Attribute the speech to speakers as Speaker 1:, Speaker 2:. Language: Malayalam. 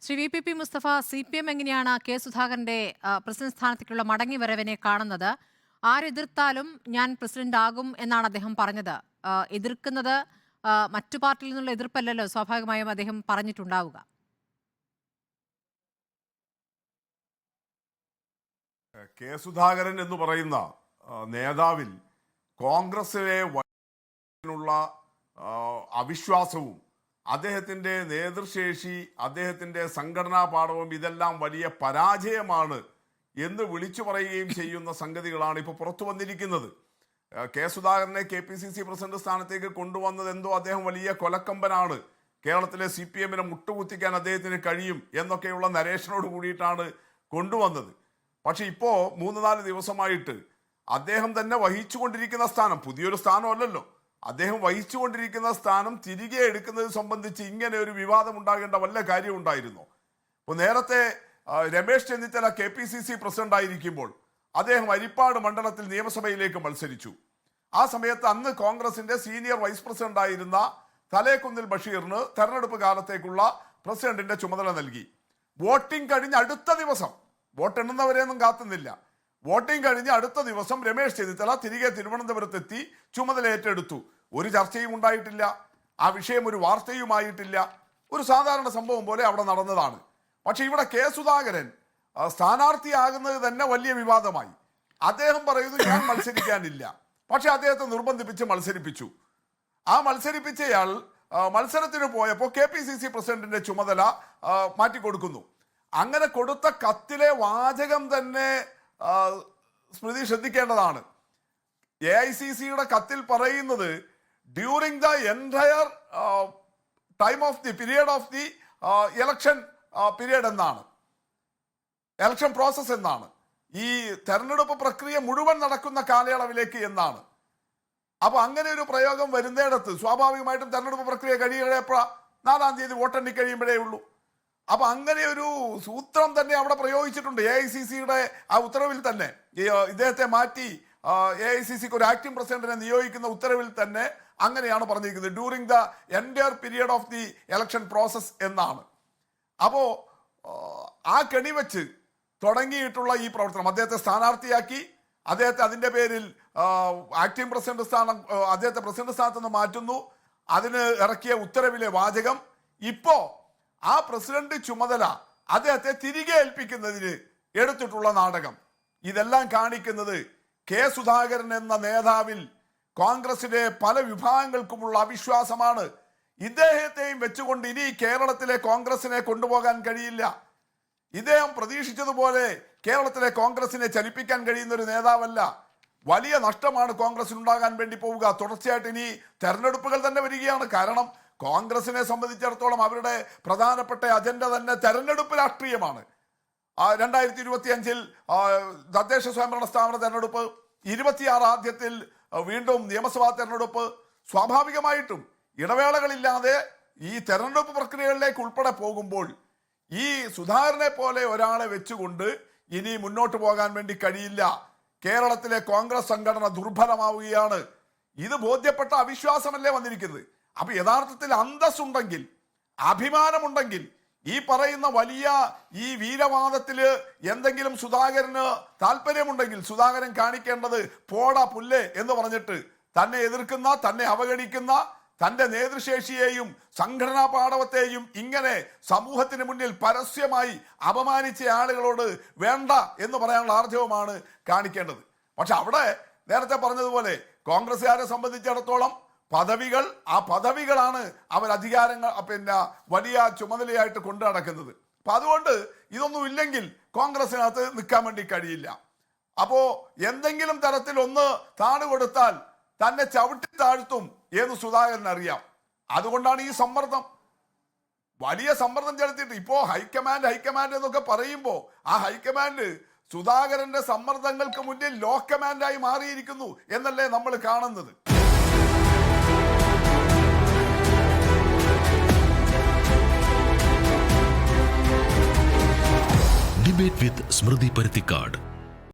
Speaker 1: ശ്രീ VPP മുസ്തഫ, CPM എങ്ങനെയാണ് കെ സുധാകരന്റെ പ്രസിഡന്റ് സ്ഥാനത്തേക്കുള്ള മടങ്ങി വരവിനെ കാണുന്നത്? ആരെതിർത്താലും ഞാൻ പ്രസിഡന്റ് ആകും എന്നാണ് അദ്ദേഹം പറഞ്ഞത്. എതിർക്കുന്നത് മറ്റു പാർട്ടിയിൽ നിന്നുള്ള എതിർപ്പല്ലല്ലോ സ്വാഭാവികമായും അദ്ദേഹം പറഞ്ഞിട്ടുണ്ടാവുക.
Speaker 2: കെ സുധാകരൻ എന്ന് പറയുന്ന നേതാവിൽ കോൺഗ്രസിലെ അവിശ്വാസവും അദ്ദേഹത്തിന്റെ നേതൃശേഷി, അദ്ദേഹത്തിന്റെ സംഘടനാ പാഠവും ഇതെല്ലാം വലിയ പരാജയമാണ് എന്ന് വിളിച്ചു പറയുകയും ചെയ്യുന്ന സംഗതികളാണ് ഇപ്പോൾ പുറത്തു വന്നിരിക്കുന്നത്. കെ സുധാകരനെ KPCC പ്രസിഡന്റ് സ്ഥാനത്തേക്ക് കൊണ്ടുവന്നത് എന്തോ അദ്ദേഹം വലിയ കൊലക്കമ്പനാണ്, കേരളത്തിലെ CPM മുട്ടുകുത്തിക്കാൻ അദ്ദേഹത്തിന് കഴിയും എന്നൊക്കെയുള്ള നരേഷനോട് കൂടിയിട്ടാണ് കൊണ്ടുവന്നത്. പക്ഷെ ഇപ്പോ 3-4 ദിവസമായിട്ട് അദ്ദേഹം തന്നെ വഹിച്ചുകൊണ്ടിരിക്കുന്ന സ്ഥാനം, പുതിയൊരു സ്ഥാനമല്ലല്ലോ, അദ്ദേഹം വഹിച്ചുകൊണ്ടിരിക്കുന്ന സ്ഥാനം തിരികെ എടുക്കുന്നത് സംബന്ധിച്ച് ഇങ്ങനെ ഒരു വിവാദം ഉണ്ടാകേണ്ട വല്ല കാര്യം ഉണ്ടായിരുന്നു? ഇപ്പോൾ നേരത്തെ രമേശ് ചെന്നിത്തല KPCC പ്രസിഡന്റ് ആയിരിക്കുമ്പോൾ അദ്ദേഹം അരിപ്പാട് മണ്ഡലത്തിൽ നിയമസഭയിലേക്ക് മത്സരിച്ചു. ആ സമയത്ത് അന്ന് കോൺഗ്രസിന്റെ സീനിയർ വൈസ് പ്രസിഡന്റ് ആയിരുന്ന തലേക്കുന്നിൽ ബഷീറിന് തെരഞ്ഞെടുപ്പ് കാലത്തേക്കുള്ള പ്രസിഡന്റിന്റെ ചുമതല നൽകി. വോട്ടിംഗ് കഴിഞ്ഞ് അടുത്ത ദിവസം, വോട്ടെണ്ണുന്നവരെയൊന്നും കാത്തുന്നില്ല, വോട്ടിംഗ് കഴിഞ്ഞ് അടുത്ത ദിവസം രമേശ് ചെന്നിത്തല തിരികെ തിരുവനന്തപുരത്തെത്തി ചുമതല ഏറ്റെടുത്തു. ഒരു ചർച്ചയും ഉണ്ടായിട്ടില്ല, ആ വിഷയം ഒരു വാർത്തയുമായിട്ടില്ല, ഒരു സാധാരണ സംഭവം പോലെ അവിടെ നടന്നതാണ്. പക്ഷെ ഇവിടെ കെ സുധാകരൻ സ്ഥാനാർത്ഥിയാകുന്നത് തന്നെ വലിയ വിവാദമായി. അദ്ദേഹം പറയുന്നു ഞാൻ മത്സരിക്കാനില്ല, പക്ഷെ അദ്ദേഹത്തെ നിർബന്ധിപ്പിച്ച് മത്സരിപ്പിച്ചു. ആ മത്സരിപ്പിച്ചയാൾ മത്സരത്തിന് പോയപ്പോൾ KPCC പ്രസിഡന്റിന്റെ ചുമതല മാറ്റിക്കൊടുക്കുന്നു. അങ്ങനെ കൊടുത്ത കത്തിലെ വാചകം തന്നെ സ്മൃതി ശ്രദ്ധിക്കേണ്ടതാണ്. AICCയുടെ കത്തിൽ പറയുന്നത് during the entire time of the period of the election period എന്നാണ്, ഇലക്ഷൻ പ്രോസസ് എന്നാണ്, ഈ തെരഞ്ഞെടുപ്പ് പ്രക്രിയ മുഴുവൻ നടക്കുന്ന കാലയളവിലേക്ക് എന്നാണ്. അപ്പൊ അങ്ങനെ ഒരു പ്രയോഗം വരുന്നിടത്ത് സ്വാഭാവികമായിട്ടും തെരഞ്ഞെടുപ്പ് പ്രക്രിയ കഴിയുകയെ 4-ാം തീയതി വോട്ടെണ്ണി കഴിയുമ്പോഴേ ഉള്ളൂ. അപ്പൊ അങ്ങനെ ഒരു സൂത്രം തന്നെ അവിടെ പ്രയോഗിച്ചിട്ടുണ്ട്. AICCയുടെ ആ ഉത്തരവിൽ തന്നെ ഇദ്ദേഹത്തെ മാറ്റി AICCക്ക് ഒരു ആക്ടിംഗ് പ്രസിഡന്റിനെ നിയോഗിക്കുന്ന ഉത്തരവിൽ തന്നെ അങ്ങനെയാണ് പറഞ്ഞിരിക്കുന്നത്, during the entire period of the election process എന്നാണ്. അപ്പോ ആ കെണി വെച്ച് തുടങ്ങിയിട്ടുള്ള ഈ പ്രവർത്തനം, അദ്ദേഹത്തെ സ്ഥാനാർത്ഥിയാക്കി, അദ്ദേഹത്തെ അതിന്റെ പേരിൽ ആക്ടിംഗ് പ്രസിഡന്റ് സ്ഥാനം, അദ്ദേഹത്തെ പ്രസിഡന്റ് സ്ഥാനത്ത് നിന്ന് മാറ്റുന്നു, അതിന് ഇറക്കിയ ഉത്തരവിലെ വാചകം, ഇപ്പോ ആ പ്രസിഡന്റ് ചുമതല അദ്ദേഹത്തെ തിരികെ ഏൽപ്പിക്കുന്നതിന് എടുത്തിട്ടുള്ള നാടകം, ഇതെല്ലാം കാണിക്കുന്നത് കെ സുധാകരൻ എന്ന നേതാവിൽ കോൺഗ്രസിലെ പല വിഭാഗങ്ങൾക്കുമുള്ള അവിശ്വാസമാണ്. ഇദ്ദേഹത്തെയും വെച്ചുകൊണ്ട് ഇനി കേരളത്തിലെ കോൺഗ്രസിനെ കൊണ്ടുപോകാൻ കഴിയില്ല. ഇദ്ദേഹം പ്രതീക്ഷിച്ചതുപോലെ കേരളത്തിലെ കോൺഗ്രസിനെ ചലിപ്പിക്കാൻ കഴിയുന്ന ഒരു നേതാവല്ല. വലിയ നഷ്ടമാണ് കോൺഗ്രസിനുണ്ടാകാൻ വേണ്ടി പോവുക. തുടർച്ചയായിട്ട് ഇനി തെരഞ്ഞെടുപ്പുകൾ തന്നെ വരികയാണ്. കാരണം കോൺഗ്രസിനെ സംബന്ധിച്ചിടത്തോളം അവരുടെ പ്രധാനപ്പെട്ട അജണ്ട തന്നെ തെരഞ്ഞെടുപ്പ് രാഷ്ട്രീയമാണ്. 2025 തദ്ദേശ സ്വയംഭരണ സ്ഥാപന തെരഞ്ഞെടുപ്പ്, 26 ആദ്യത്തിൽ വീണ്ടും നിയമസഭാ തെരഞ്ഞെടുപ്പ്. സ്വാഭാവികമായിട്ടും ഇടവേളകളില്ലാതെ ഈ തെരഞ്ഞെടുപ്പ് പ്രക്രിയകളിലേക്ക് ഉൾപ്പെടെ പോകുമ്പോൾ ഈ സുധാകരനെ പോലെ ഒരാളെ വെച്ചുകൊണ്ട് ഇനി മുന്നോട്ട് പോകാൻ വേണ്ടി കഴിയില്ല. കേരളത്തിലെ കോൺഗ്രസ് സംഘടന ദുർബലമാവുകയാണ്. ഇത് ബോധ്യപ്പെട്ട അവിശ്വാസമല്ലേ വന്നിരിക്കുന്നത്. അപ്പൊ യഥാർത്ഥത്തിൽ അന്തസ്സുണ്ടെങ്കിൽ, അഭിമാനമുണ്ടെങ്കിൽ, ഈ പറയുന്ന വലിയ ഈ വീരവാദത്തില് എന്തെങ്കിലും സുധാകരന് താല്പര്യമുണ്ടെങ്കിൽ സുധാകരൻ കാണിക്കേണ്ടത് പോടാ പുല്ലേ എന്ന് പറഞ്ഞിട്ട് തന്നെ എതിർക്കുന്ന, തന്നെ അവഗണിക്കുന്ന, തന്റെ നേതൃശേഷിയെയും സംഘടനാ പാടവത്തെയും ഇങ്ങനെ സമൂഹത്തിന് മുന്നിൽ പരസ്യമായി അപമാനിച്ച ആളുകളോട് വേണ്ട എന്ന് പറയാനുള്ള ആർജവമാണ് കാണിക്കേണ്ടത്. പക്ഷെ അവിടെ നേരത്തെ പറഞ്ഞതുപോലെ കോൺഗ്രസുകാരെ സംബന്ധിച്ചിടത്തോളം പദവികൾ, ആ പദവികളാണ് അവർ അധികാരങ്ങൾ വലിയ ചുമതലയായിട്ട് കൊണ്ടു നടക്കുന്നത്. അപ്പൊ അതുകൊണ്ട് ഇതൊന്നും ഇല്ലെങ്കിൽ കോൺഗ്രസിനകത്ത് നിൽക്കാൻ വേണ്ടി കഴിയില്ല. അപ്പോ എന്തെങ്കിലും തരത്തിൽ ഒന്ന് താണുകൊടുത്താൽ തന്നെ ചവിട്ടി താഴ്ത്തും എന്ന് സുധാകരൻ അറിയാം. അതുകൊണ്ടാണ് ഈ സമ്മർദ്ദം, വലിയ സമ്മർദ്ദം ചെലുത്തിയിട്ട് ഇപ്പോ ഹൈക്കമാൻഡ് എന്നൊക്കെ പറയുമ്പോൾ ആ ഹൈക്കമാൻഡ് സുധാകരന്റെ സമ്മർദ്ദങ്ങൾക്ക് മുന്നിൽ ലോ കമാൻഡായി മാറിയിരിക്കുന്നു എന്നല്ലേ നമ്മൾ കാണുന്നത്.
Speaker 3: ഡിബേറ്റ് വിത്ത് സ്മൃതി പരുത്തിക്കാട്.